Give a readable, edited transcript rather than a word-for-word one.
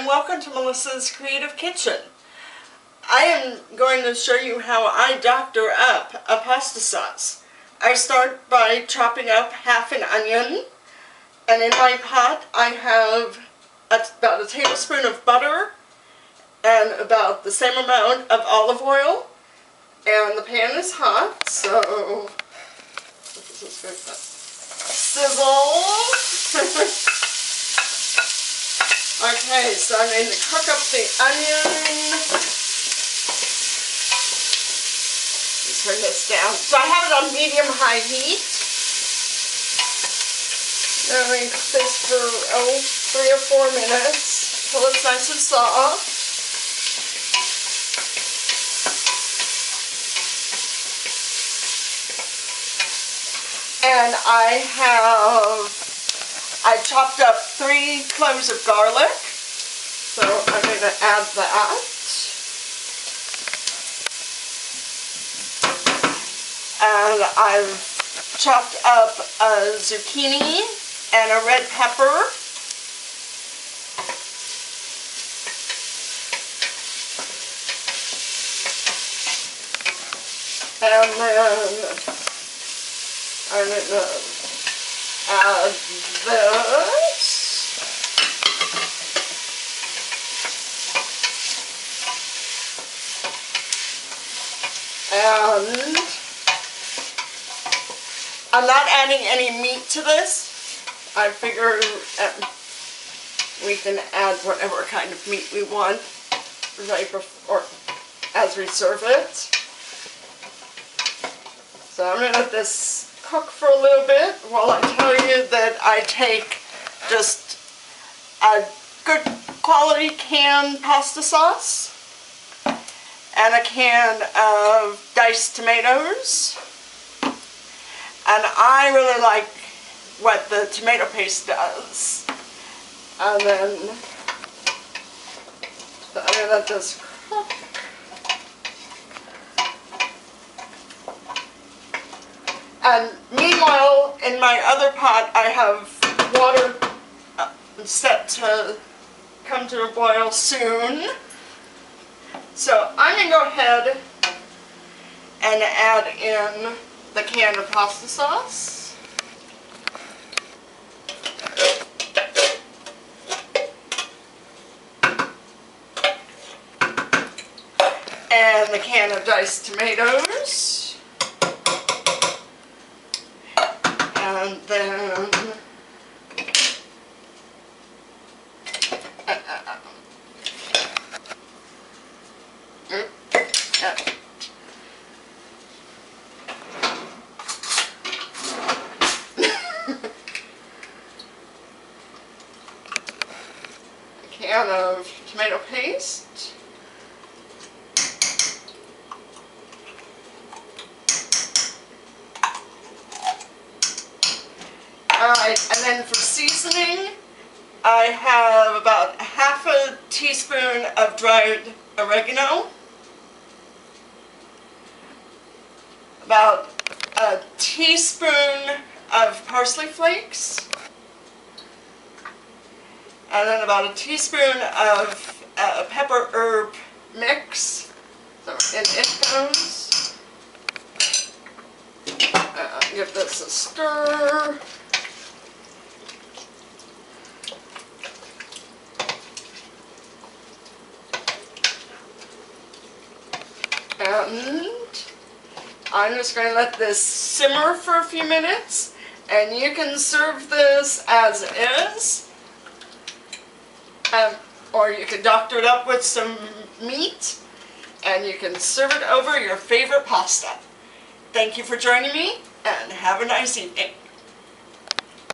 welcome to Melissa's Creative Kitchen. I am going to show you how I doctor up a pasta sauce. I start by chopping up half an onion, and in my pot I have about a tablespoon of butter and about the same amount of olive oil, and the pan is hot, so sizzle. Okay, so I'm going to cook up the onion. Turn this down. So I have it on medium-high heat. Then I'm going to cook this for 3 or 4 minutes until it's nice and soft. And I chopped up 3 cloves of garlic, so I'm going to add that. And I've chopped up a zucchini and a red pepper. And then I'm going to add this. And I'm not adding any meat to this. I figure we can add whatever kind of meat we want right before, as we serve it. So I'm going to let this cook for a little bit while I tell you that I take just a good quality canned pasta sauce and a can of diced tomatoes. And I really like what the tomato paste does. And then I'm going to let this cook. And meanwhile, in my other pot, I have water set to come to a boil soon. So I'm going to go ahead and add in the can of pasta sauce. And the can of diced tomatoes. And then a can of tomato paste. Alright, and then for seasoning, I have about half a teaspoon of dried oregano, about a teaspoon of parsley flakes, and then about a teaspoon of pepper herb mix. So in it goes. Give this a stir. And I'm just going to let this simmer for a few minutes, and you can serve this as is, or you can doctor it up with some meat, and you can serve it over your favorite pasta. Thank you for joining me, and have a nice evening.